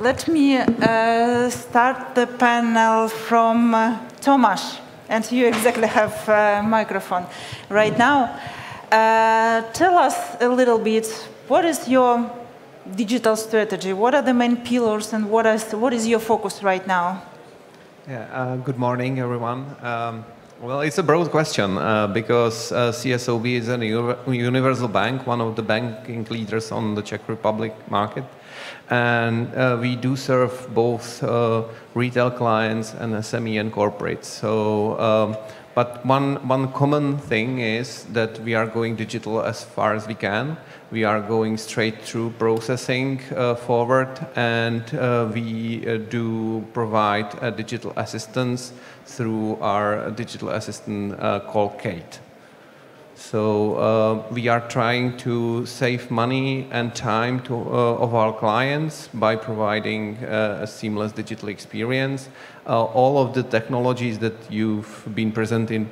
let me start the panel from Tomasz, and you exactly have a microphone right now. Tell us a little bit, what is your digital strategy? What are the main pillars, and what is your focus right now? Yeah, good morning, everyone. Well, it's a broad question because CSOB is a universal bank, one of the banking leaders on the Czech Republic market. And we do serve both retail clients and SME and corporates. So, but one common thing is that we are going digital as far as we can. We are going straight through processing forward, and we do provide digital assistance through our digital assistant called Kate. So we are trying to save money and time of our clients by providing a seamless digital experience. All of the technologies that you've been presenting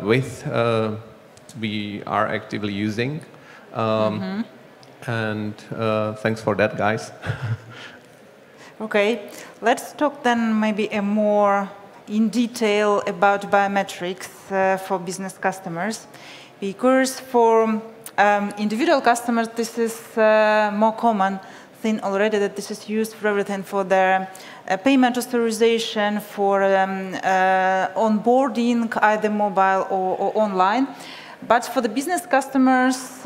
with, we are actively using. And thanks for that, guys. Okay, let's talk then maybe a more in detail about biometrics for business customers, because for individual customers this is more common thing already, that this is used for everything, for their payment authorization, for onboarding, either mobile or online. But for the business customers,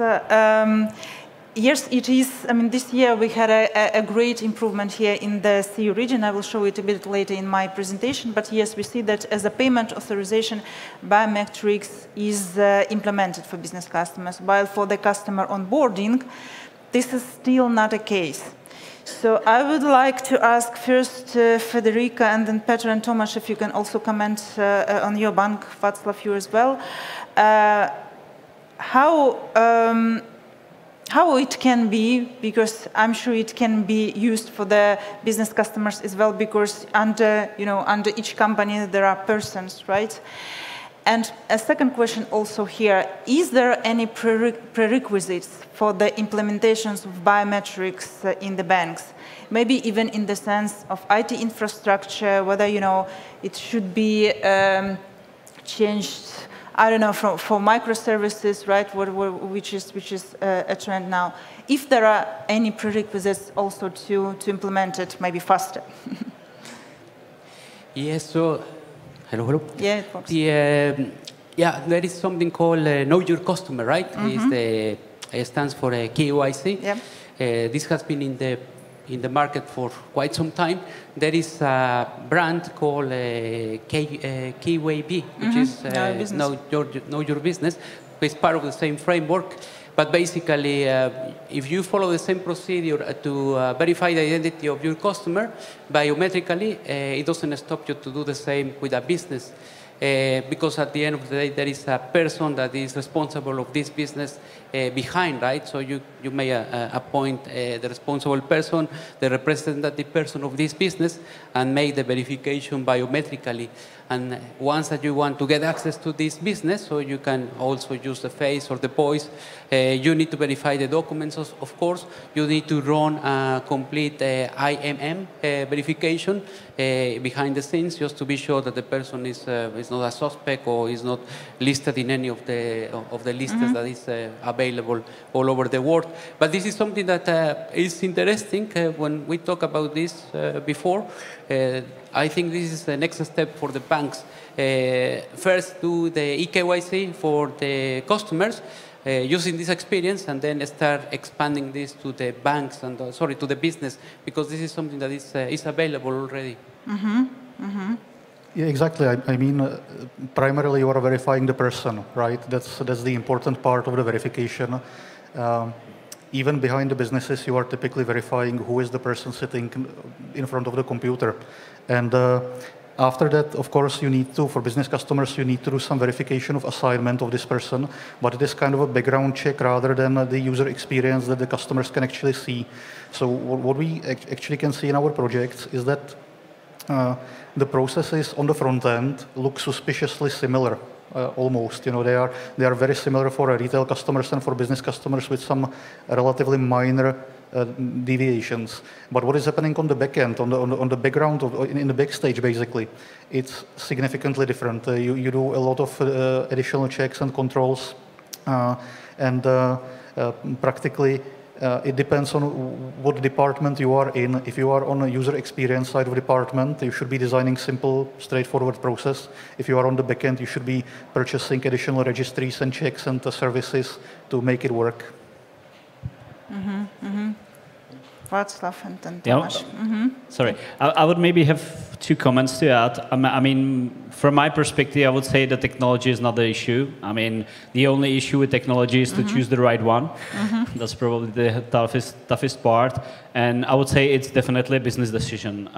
yes, it is. I mean, this year we had a great improvement here in the CEU region. I will show it a bit later in my presentation. But yes, we see that as a payment authorization, biometrics is implemented for business customers, while for the customer onboarding, this is still not a case. So I would like to ask first Federica and then Petr and Tomasz, if you can also comment on your bank, Václav, you as well. How it can be, because I'm sure it can be used for the business customers as well, because under each company there are persons, right? And a second question also here, is there any prerequisites for the implementations of biometrics in the banks? Maybe even in the sense of IT infrastructure, whether, it should be changed, I don't know, for microservices, right, which is a trend now. If there are any prerequisites also to implement it maybe faster. Yes, so, hello. Yeah, it works. There is something called Know Your Customer, right? It stands for KYC. Yeah. This has been in the market for quite some time. There is a brand called KYB, which is Know Your Business. It's part of the same framework. But basically, if you follow the same procedure to verify the identity of your customer biometrically, it doesn't stop you to do the same with a business. Because at the end of the day, there is a person that is responsible of this business behind, right? So you may appoint the responsible person, the representative person of this business, and make the verification biometrically. And once that you want to get access to this business, so you can also use the face or the voice, you need to verify the documents, of course. You need to run a complete IMM verification behind the scenes, just to be sure that the person is not a suspect or is not listed in any of the lists that is available all over the world. But this is something that is interesting when we talk about this before. I think this is the next step for the banks. First, do the eKYC for the customers using this experience, and then start expanding this to the banks and to the business, because this is something that is available already. Yeah, exactly. I mean, primarily you are verifying the person, right? That's the important part of the verification. Even behind the businesses, you are typically verifying who is the person sitting in front of the computer. And after that, of course, for business customers, you need to do some verification of assignment of this person, but it is kind of a background check rather than the user experience that the customers can actually see. So what we actually can see in our projects is that the processes on the front end look suspiciously similar, almost. They are very similar for retail customers and for business customers, with some relatively minor deviations. But what is happening on the back end, on the background, in the backstage, basically, it's significantly different. You do a lot of additional checks and controls, and practically it depends on what department you are in. If you are on a user experience side of the department, you should be designing simple, straightforward process. If you are on the back end, you should be purchasing additional registries and checks and services to make it work. Václav and then Tomáš. Sorry, I would maybe have two comments to add. I mean, from my perspective, I would say the technology is not the issue. I mean, the only issue with technology is to choose the right one. That's probably the toughest part. And I would say it's definitely a business decision.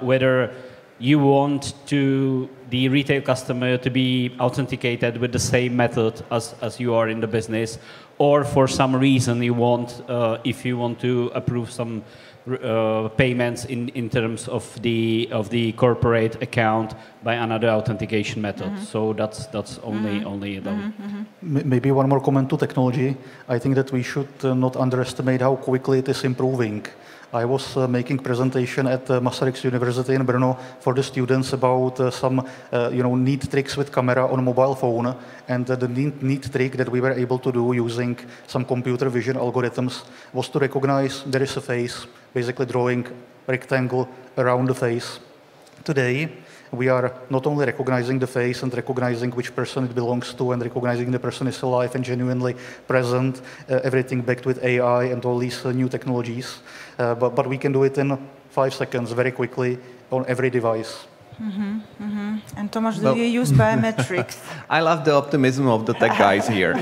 Whether you want the retail customer to be authenticated with the same method as you are in the business, or for some reason you want, if you want to approve some payments in terms of the corporate account by another authentication method. So that's only it. Maybe one more comment to technology. I think that we should not underestimate how quickly it is improving. I was making presentation at Masaryk's University in Brno for the students about some neat tricks with camera on mobile phone, and the neat trick that we were able to do using some computer vision algorithms was to recognize there is a face, basically drawing a rectangle around the face. Today, we are not only recognizing the face and recognizing which person it belongs to and recognizing the person is alive and genuinely present, everything backed with AI and all these new technologies, but we can do it in 5 seconds very quickly on every device. And Tomáš, do you use biometrics? I love the optimism of the tech guys here.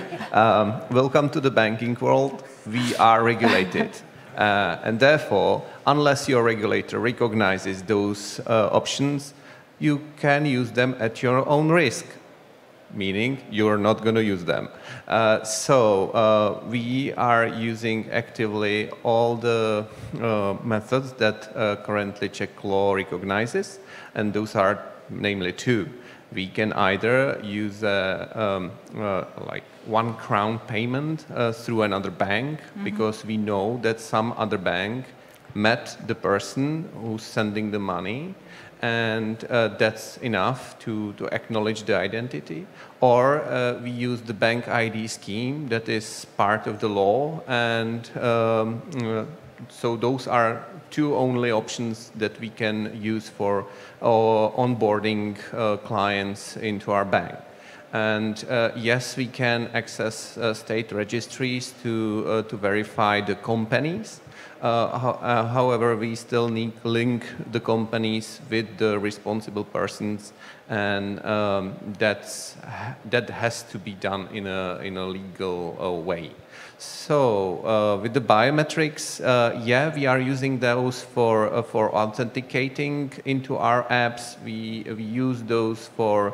Welcome to the banking world. We are regulated. And therefore, unless your regulator recognizes those options, you can use them at your own risk, meaning you're not going to use them. So we are using actively all the methods that currently Czech law recognizes, and those are namely two. We can either use like 1 crown payment through another bank, because we know that some other bank met the person who's sending the money, and that's enough to acknowledge the identity. Or we use the bank ID scheme that is part of the law, and so those are two only options that we can use for onboarding clients into our bank. And yes, we can access state registries to verify the companies. However, we still need to link the companies with the responsible persons, and that has to be done in a legal way. So with the biometrics, yeah, we are using those for authenticating into our apps. We use those for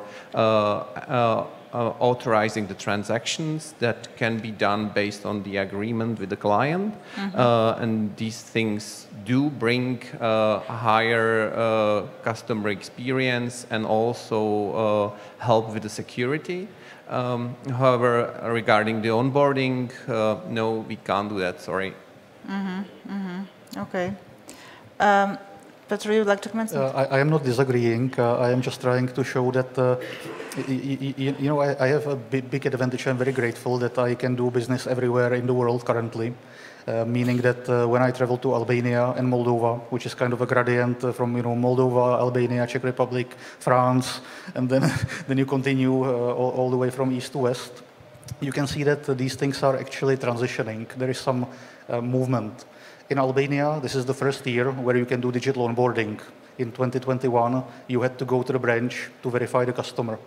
authorizing the transactions that can be done based on the agreement with the client. And these things do bring higher customer experience and also help with the security. However, regarding the onboarding, no, we can't do that, sorry. Okay. Petr, you would like to comment? I am not disagreeing. I am just trying to show that, I have a big advantage. I'm very grateful that I can do business everywhere in the world currently, meaning that when I travel to Albania and Moldova, which is kind of a gradient from Moldova, Albania, Czech Republic, France, and then you continue all the way from east to west, you can see that these things are actually transitioning. There is some movement. In Albania, this is the first year where you can do digital onboarding. In 2021, you had to go to the branch to verify the customer.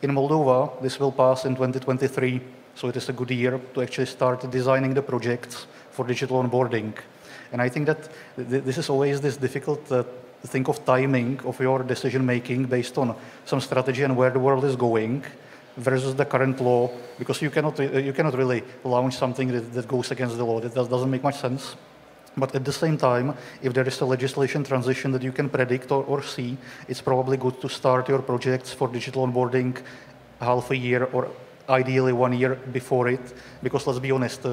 In Moldova, this will pass in 2023, so it is a good year to actually start designing the projects for digital onboarding. And I think that this is always this difficult thing of timing of your decision-making based on some strategy and where the world is going versus the current law, because you cannot really launch something that goes against the law. That doesn't make much sense. But at the same time, if there is a legislation transition that you can predict or see, it's probably good to start your projects for digital onboarding half a year or ideally 1 year before it, because let's be honest,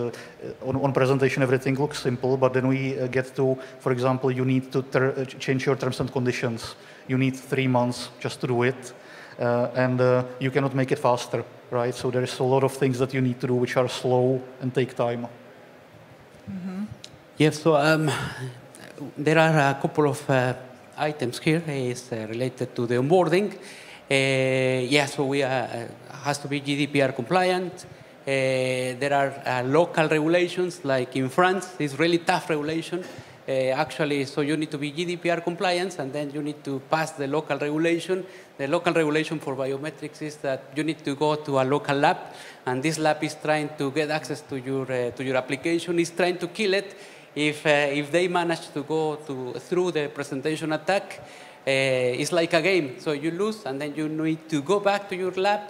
on presentation everything looks simple, but then we get to, for example, you need to change your terms and conditions. You need 3 months just to do it, and you cannot make it faster, right? So there is a lot of things that you need to do which are slow and take time. Mm-hmm. Yes, so there are a couple of items here is related to the onboarding. So we has to be GDPR compliant. There are local regulations, like in France, it's really tough regulation. Actually, so you need to be GDPR compliant, and then you need to pass the local regulation. The local regulation for biometrics is that you need to go to a local lab, and this lab is trying to get access to your application, is trying to kill it. If they manage to go through the presentation attack, it's like a game. So you lose, and then you need to go back to your lab,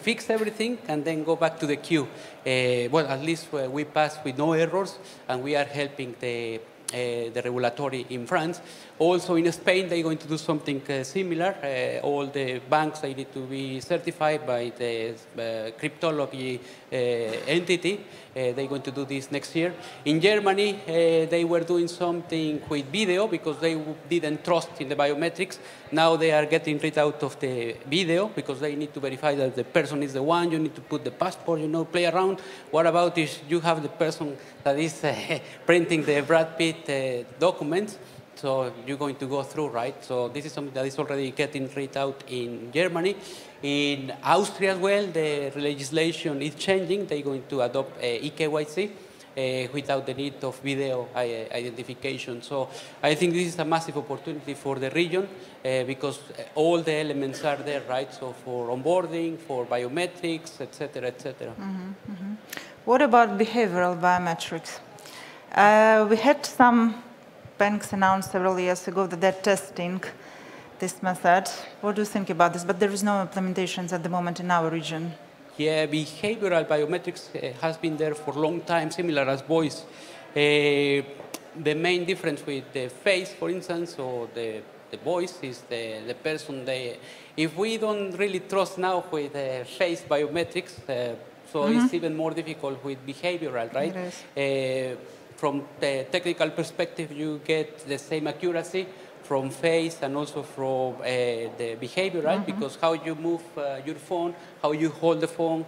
fix everything, and then go back to the queue. Well, at least we passed with no errors, and we are helping the regulatory in France. Also in Spain, they're going to do something similar. All the banks, they need to be certified by the cryptology entity. They're going to do this next year. In Germany, they were doing something with video because they didn't trust in the biometrics. Now they are getting rid out of the video because they need to verify that the person is the one. You need to put the passport, play around. What about if you have the person that is printing the Brad Pitt documents? So you're going to go through, right? So this is something that is already getting rid out in Germany. In Austria as well, the legislation is changing. They're going to adopt eKYC without the need of video identification. So I think this is a massive opportunity for the region because all the elements are there, right? So for onboarding, for biometrics, et cetera, et cetera. Mm-hmm, mm-hmm. What about behavioral biometrics? We had some banks announced several years ago that they're testing this method. What do you think about this? But there is no implementations at the moment in our region. Yeah, behavioral biometrics has been there for a long time, similar as voice. The main difference with the face, for instance, or the voice is the person. If we don't really trust now with face biometrics, so it's even more difficult with behavioral, right? From the technical perspective, you get the same accuracy from face and also from the behavioral, because how you move your phone, how you hold the phone,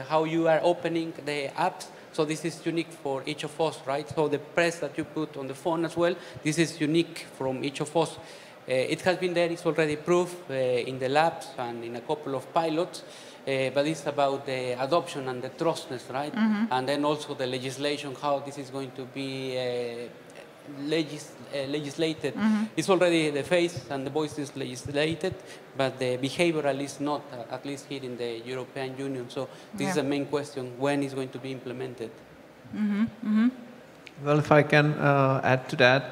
how you are opening the apps. So this is unique for each of us, right? So the press that you put on the phone as well, this is unique from each of us. It has been there, it's already proved in the labs and in a couple of pilots. But it's about the adoption and the trustness, right? And then also the legislation, how this is going to be legislated. It's already the face and the voice is legislated, but the behavioral is not, at least here in the European Union. So this is the main question, when is going to be implemented? Well, if I can add to that,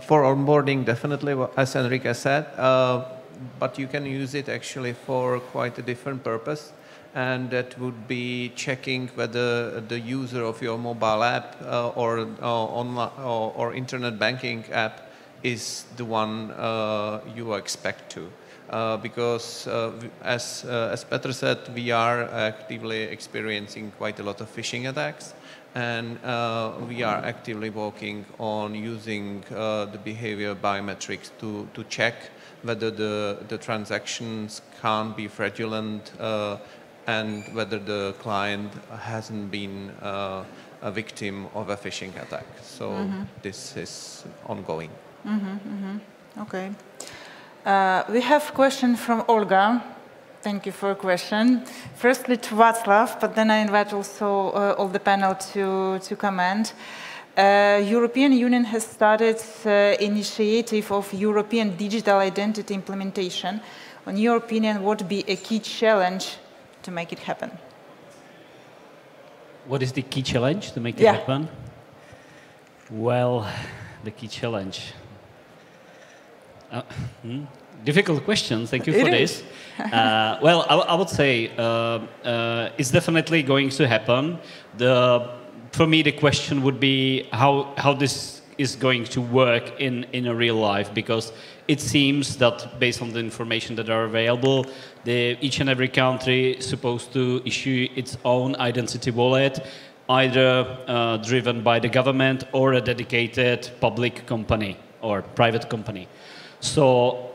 for onboarding, definitely, as Enrique said, but you can use it actually for quite a different purpose, and that would be checking whether the user of your mobile app or online or internet banking app is the one you expect to. Because as Petr said, we are actively experiencing quite a lot of phishing attacks, and we are actively working on using the behavior biometrics to check whether the transactions can't be fraudulent and whether the client hasn't been a victim of a phishing attack. So this is ongoing. Okay. We have a question from Olga. Thank you for a question. Firstly to Václav, but then I invite also all the panel to comment. European Union has started initiative of European digital identity implementation. In your opinion, what would be a key challenge to make it happen? What is the key challenge to make it happen? Well, the key challenge. Difficult question. Thank you for this. Well, I would say it's definitely going to happen. For me, the question would be how this is going to work in a real life, because it seems that based on the information that are available, each and every country is supposed to issue its own identity wallet, either driven by the government or a dedicated public company or private company. So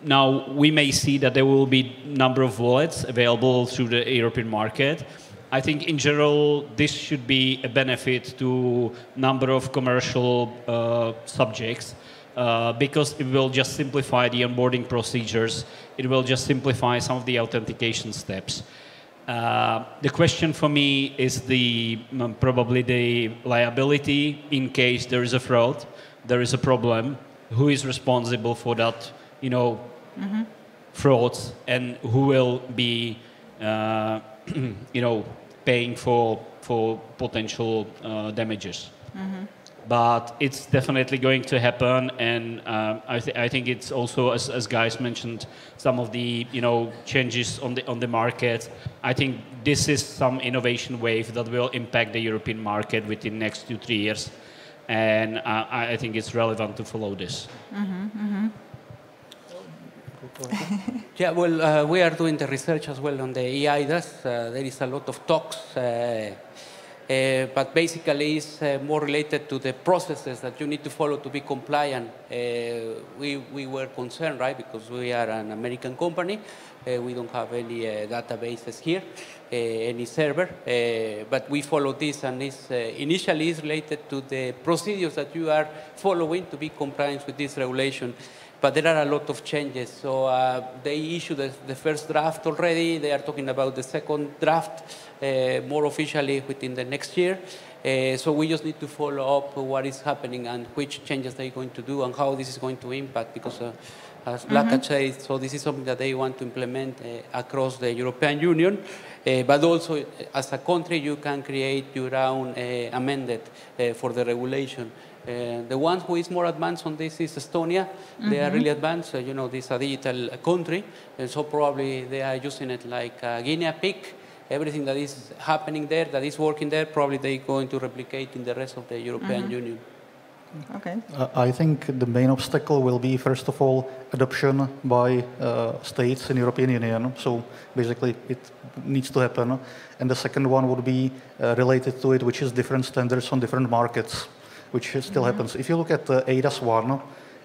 now we may see that there will be a number of wallets available through the European market. I think in general this should be a benefit to number of commercial subjects, because it will just simplify the onboarding procedures. It will just simplify some of the authentication steps. The question for me is probably the liability in case there is a fraud, there is a problem. Who is responsible for that, frauds, and who will be, paying for potential damages? But it's definitely going to happen, and I think it's also, as guys mentioned, some of the changes on the market. I think this is some innovation wave that will impact the European market within the next 2-3 years, and I think it's relevant to follow this. Yeah, well, we are doing the research as well on the eIDAS. There is a lot of talks. But basically it's more related to the processes that you need to follow to be compliant. We were concerned, right, because we are an American company. We don't have any databases here, any server, but we follow this, and this initially is related to the procedures that you are following to be compliant with this regulation. But there are a lot of changes. So they issued the first draft already. They are talking about the second draft more officially within the next year. So we just need to follow up what is happening and which changes they're going to do and how this is going to impact, because as Blaka said, so this is something that they want to implement across the European Union. But also, as a country, you can create your own amendment for the regulation. The one who is more advanced on this is Estonia. They are really advanced. This is a digital country, and so probably they are using it like a guinea pig. Everything that is happening there, that is working there, probably they're going to replicate in the rest of the European Union. Okay. I think the main obstacle will be, first of all, adoption by states in European Union. So basically, it needs to happen. And the second one would be related to it, which is different standards on different markets, which still happens. If you look at eIDAS 1,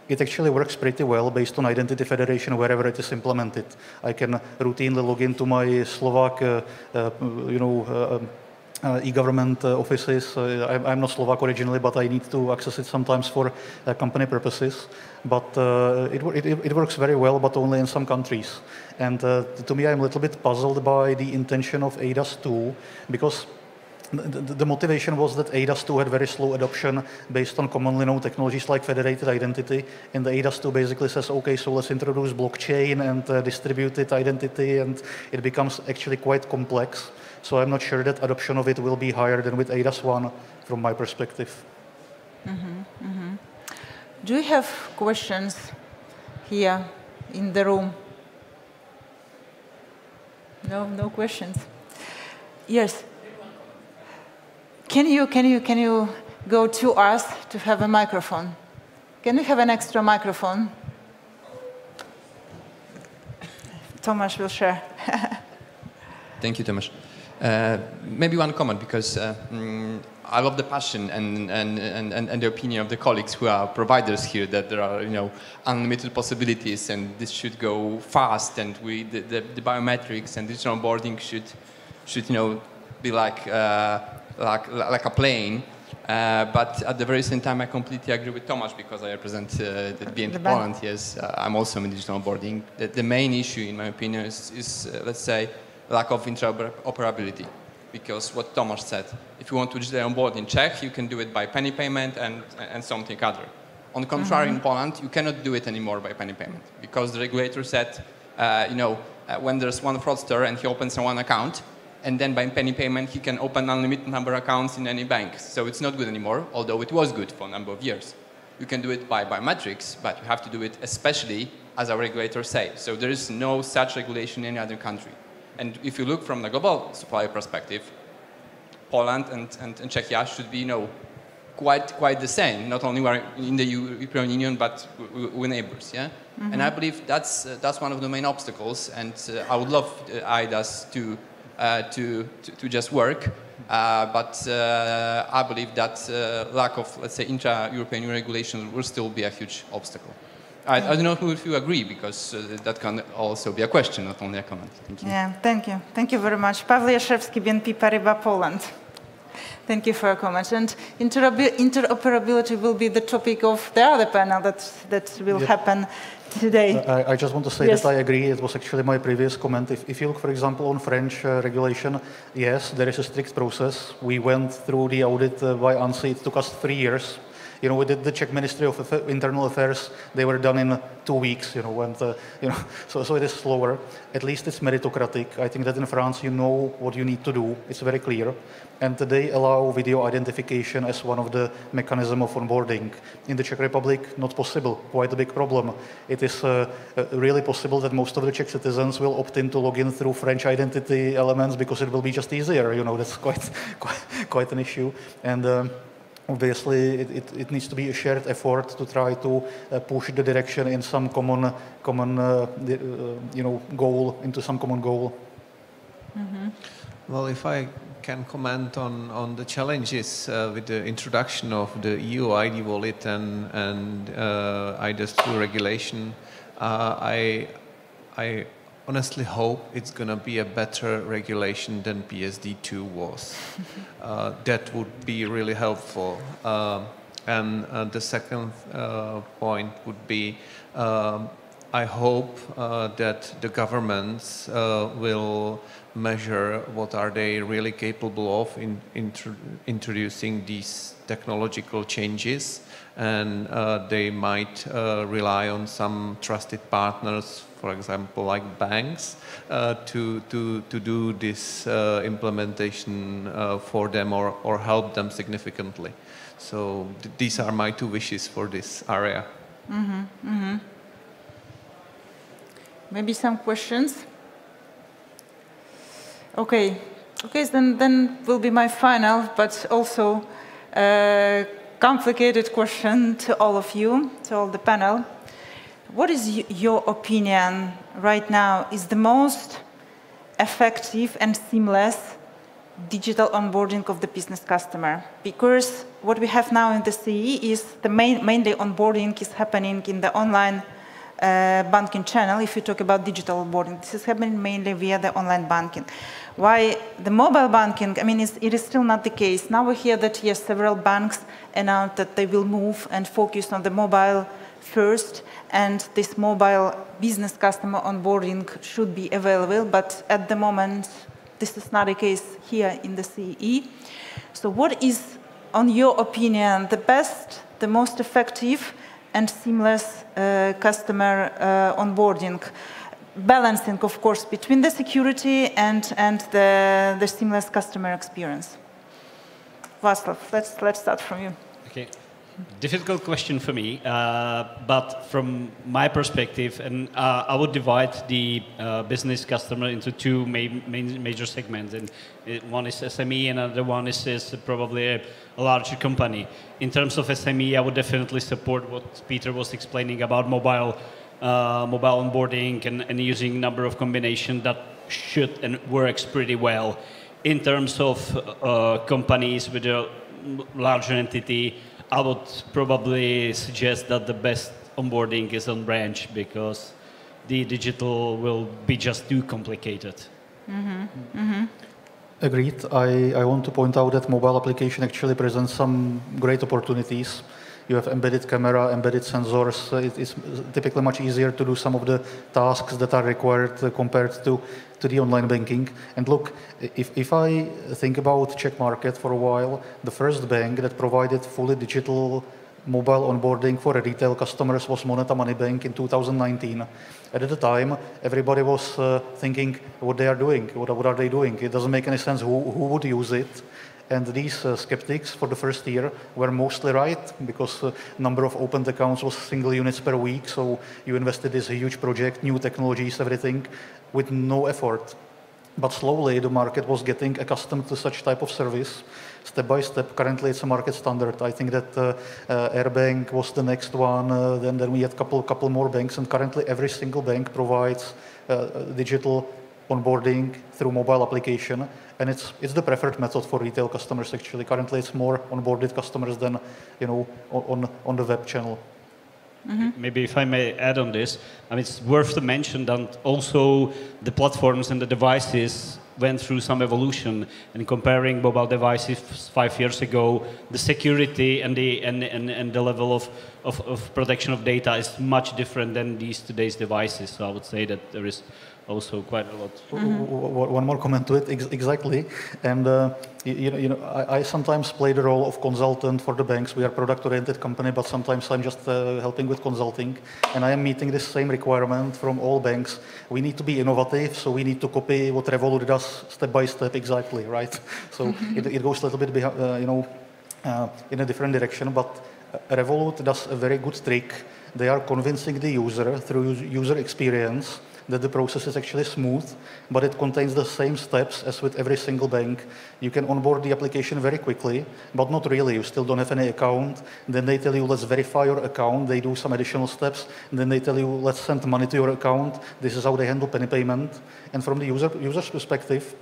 it actually works pretty well based on identity federation wherever it is implemented. I can routinely log into my Slovak, e-government offices. I'm not Slovak originally, but I need to access it sometimes for company purposes. But it works very well, but only in some countries. And to me, I'm a little bit puzzled by the intention of eIDAS 2, because the motivation was that eIDAS 2 had very slow adoption based on commonly known technologies like federated identity. And the eIDAS 2 basically says, okay, so let's introduce blockchain and distributed identity, and it becomes actually quite complex. So I'm not sure that adoption of it will be higher than with eIDAS 1 from my perspective. Do you have questions here in the room? No questions. Yes. Can you go to us to have a microphone? Can we have an extra microphone? Tomasz will share. Thank you, Tomasz. Maybe one comment, because I love the passion and the opinion of the colleagues who are providers here, that there are unlimited possibilities and this should go fast, and the biometrics and digital onboarding should be like a plane. But at the very same time, I completely agree with Tomasz, because I represent the BNP Poland. Yes, I'm also in digital onboarding. The main issue, in my opinion, is let's say, lack of interoperability. Because what Tomasz said, if you want to digital onboard in Czech, you can do it by penny payment and something other. On the contrary, in Poland, you cannot do it anymore by penny payment, because the regulator said, when there's one fraudster and he opens one account, and then by penny payment, he can open unlimited number of accounts in any bank. So it's not good anymore, although it was good for a number of years. You can do it by biometrics, but you have to do it especially as our regulators say. So there is no such regulation in any other country. And if you look from the global supplier perspective, Poland and Czechia should be, quite the same. Not only we're in the European Union, but we're neighbors. Yeah, and I believe that's one of the main obstacles. And I would love IDAS to just work, but I believe that lack of, let's say, intra-European regulations will still be a huge obstacle. I don't know if you agree, because that can also be a question, not only a comment. Thank you. Yeah, thank you. Thank you very much. Paweł Jaszewski, BNP Paribas, Poland. Thank you for your comments. And interoperability will be the topic of the other panel that will happen today. I just want to say that I agree. It was actually my previous comment. If you look, for example, on French regulation, yes, there is a strict process. We went through the audit by ANSI. It took us 3 years. You know, we did the Czech Ministry of Internal Affairs. They were done in 2 weeks. You know, and so it is slower. At least it's meritocratic. I think that in France, you know what you need to do. It's very clear. And they allow video identification as one of the mechanisms of onboarding. In the Czech Republic, not possible. Quite a big problem. It is really possible that most of the Czech citizens will opt in to log in through French identity elements because it will be just easier. You know, that's quite an issue. And obviously, it needs to be a shared effort to try to push the direction in some common goal, into some common goal. Well, if I can comment on the challenges with the introduction of the EU ID wallet and IDAS 2 regulation, I honestly hope it's going to be a better regulation than PSD2 was. That would be really helpful. And the second point would be, I hope that the governments will measure what are they really capable of in introducing these technological changes, and they might rely on some trusted partners, for example, like banks, to do this implementation for them or help them significantly. So these are my 2 wishes for this area. Maybe some questions? Okay, then will be my final, but also complicated question to all of you, to all the panel. What is your opinion right now is the most effective and seamless digital onboarding of the business customer? Because what we have now in the CE is mainly onboarding is happening in the online banking channel. If you talk about digital onboarding, this is happening mainly via the online banking. Why the mobile banking, I mean, it is still not the case. Now we hear that, yes, several banks announced that they will move and focus on the mobile first, and this mobile business customer onboarding should be available, but at the moment, this is not the case here in the CE. So what is, on your opinion, the best, the most effective and seamless customer onboarding? Balancing, of course, between the security and the seamless customer experience. Václav, let's start from you. Okay, difficult question for me, but from my perspective, and I would divide the business customer into 2 major segments, and one is SME and another one is probably a larger company. In terms of SME, I would definitely support what Peter was explaining about mobile onboarding and using a number of combinations that should and works pretty well. In terms of companies with a larger entity, I would probably suggest that the best onboarding is on branch, because the digital will be just too complicated. Agreed. I want to point out that mobile application actually presents some great opportunities. You have embedded camera, embedded sensors. It's typically much easier to do some of the tasks that are required compared to the online banking. And look, if I think about Czech market for a while, the first bank that provided fully digital mobile onboarding for retail customers was Moneta Money Bank in 2019. At the time, everybody was thinking what they are doing, what are they doing? It doesn't make any sense. Who would use it? And these skeptics for the first year were mostly right, because number of opened accounts was single units per week. So you invested in this huge project, new technologies, everything, with no effort. But slowly, the market was getting accustomed to such type of service, step by step. Currently, it's a market standard. I think that Airbank was the next one. Then we had couple more banks, and currently every single bank provides digital onboarding through mobile application, and it's the preferred method for retail customers. Actually, currently it's more onboarded customers than on the web channel. Maybe if I may add on this, I mean, it's worth to mention that also the platforms and the devices went through some evolution. And comparing mobile devices 5 years ago, the security and the level of protection of data is much different than today's devices. So I would say that there is also quite a lot. One more comment to it, exactly. And I sometimes play the role of consultant for the banks. We are a product-oriented company, but sometimes I'm just helping with consulting. And I am meeting this same requirement from all banks. We need to be innovative, so we need to copy what Revolut does step by step, exactly, right? So it goes a little bit in a different direction, but Revolut does a very good trick. They are convincing the user through user experience that the process is actually smooth, but it contains the same steps as with every single bank. You can onboard the application very quickly, but not really. You still don't have any account. Then they tell you, let's verify your account. They do some additional steps. And then they tell you, let's send money to your account. This is how they handle penny payment. And from the user's perspective,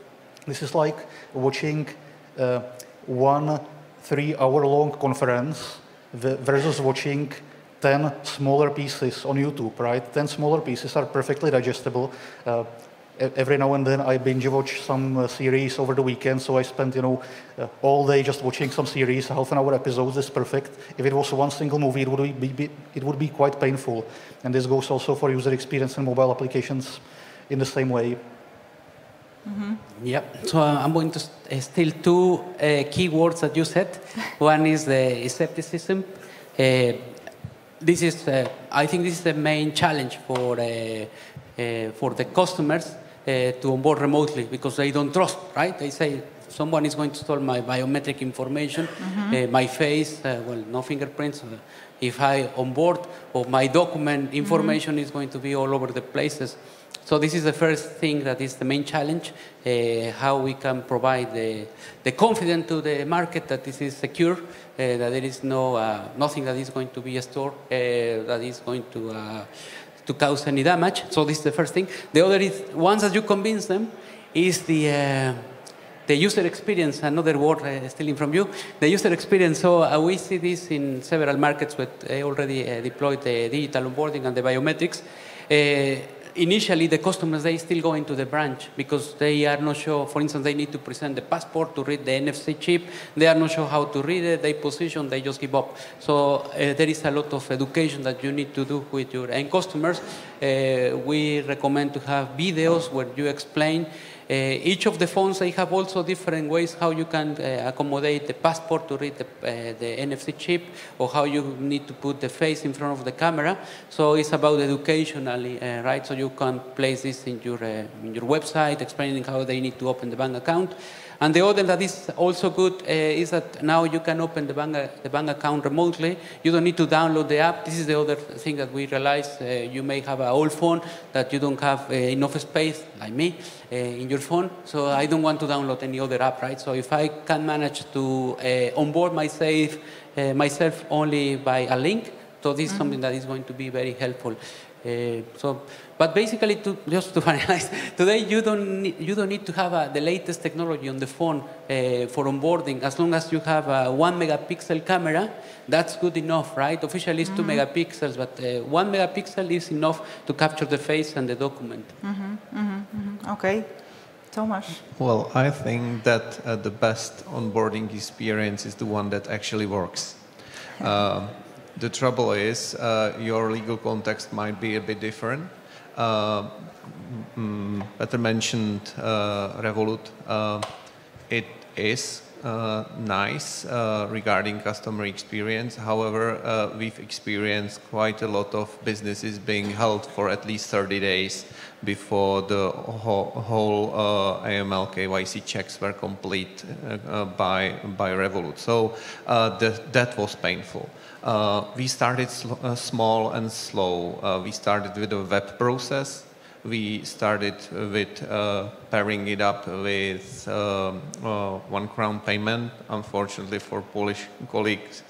this is like watching 1 3-hour-long conference versus watching 10 smaller pieces on YouTube, right? 10 smaller pieces are perfectly digestible. Every now and then I binge watch some series over the weekend, so I spend, all day just watching some series, half-an-hour episodes is perfect. If it was one single movie, it would be quite painful. And this goes also for user experience and mobile applications in the same way. Yeah, so I'm going to steal 2 key words that you said. One is the skepticism. I think this is the main challenge for the customers to onboard remotely, because they don't trust, right? They say someone is going to store my biometric information, my face, well, no fingerprints. If I onboard, or my document information is going to be all over the places. So this is the first thing that is the main challenge, how we can provide the confidence to the market that this is secure, that there is nothing that is going to be stored that is going to cause any damage. So this is the first thing. The other is, once that you convince them, is the user experience. Another word stealing from you, the user experience. So we see this in several markets with already deployed the digital onboarding and the biometrics. Initially, the customers, they still go into the branch because they are not sure. For instance, they need to present the passport to read the NFC chip. They are not sure how to read it. They position, they just give up. So there is a lot of education that you need to do with your end customers. We recommend to have videos where you explain. Each of the phones, they have also different ways how you can accommodate the passport to read the NFC chip, or how you need to put the face in front of the camera. So it's about educationally, right? So you can place this in your website, explaining how they need to open the bank account. And the other that is also good is that now you can open the bank account remotely. You don't need to download the app. This is the other thing that we realize. You may have an old phone that you don't have enough space, like me, in your phone. So I don't want to download any other app, right? So if I can manage to onboard myself only by a link, so this is something that is going to be very helpful. But basically, just to finalize, today you don't need to have the latest technology on the phone for onboarding. As long as you have a 1 megapixel camera, that's good enough, right? Officially it's 2 megapixels, but 1 megapixel is enough to capture the face and the document. Okay. Tomasz? Well, I think that the best onboarding experience is the one that actually works. The trouble is your legal context might be a bit different. Petr mentioned Revolut. It is nice regarding customer experience. However, we've experienced quite a lot of businesses being held for at least 30 days before the whole AML KYC checks were complete by Revolut. So that was painful. We started small and slow. We started with a web process. We started with pairing it up with €1 payment. Unfortunately for Polish colleagues,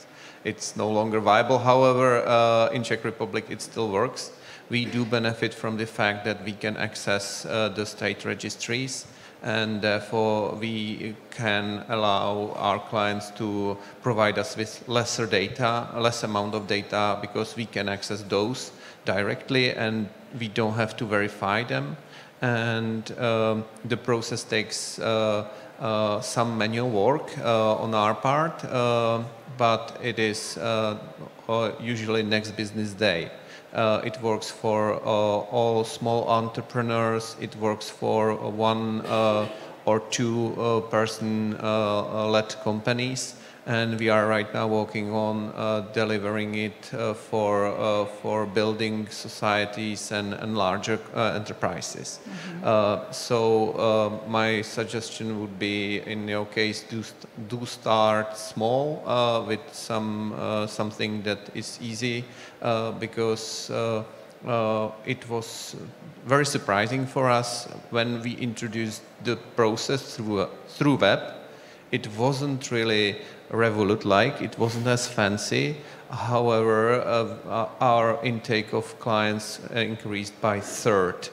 it's no longer viable. However, in Czech Republic, it still works. We do benefit from the fact that we can access the state registries, and therefore we can allow our clients to provide us with less amount of data, because we can access those directly and we don't have to verify them. And the process takes some manual work on our part, but it is usually next business day. It works for all small entrepreneurs. It works for 1 or 2 person-led companies, and we are right now working on delivering it for building societies and larger enterprises. So my suggestion would be, in your case, do start small with something that is easy, because it was very surprising for us when we introduced the process through web. It wasn't really Revolut-like, it wasn't as fancy. However, our intake of clients increased by 30%.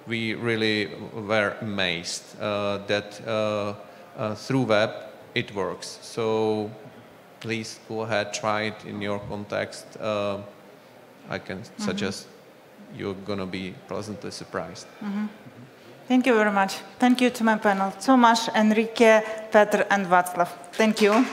We really were amazed that through web it works. So please go ahead, try it in your context. I can suggest you're going to be pleasantly surprised. Thank you very much. Thank you to my panel, Tomasz, Enrique, Petr, and Václav. Thank you.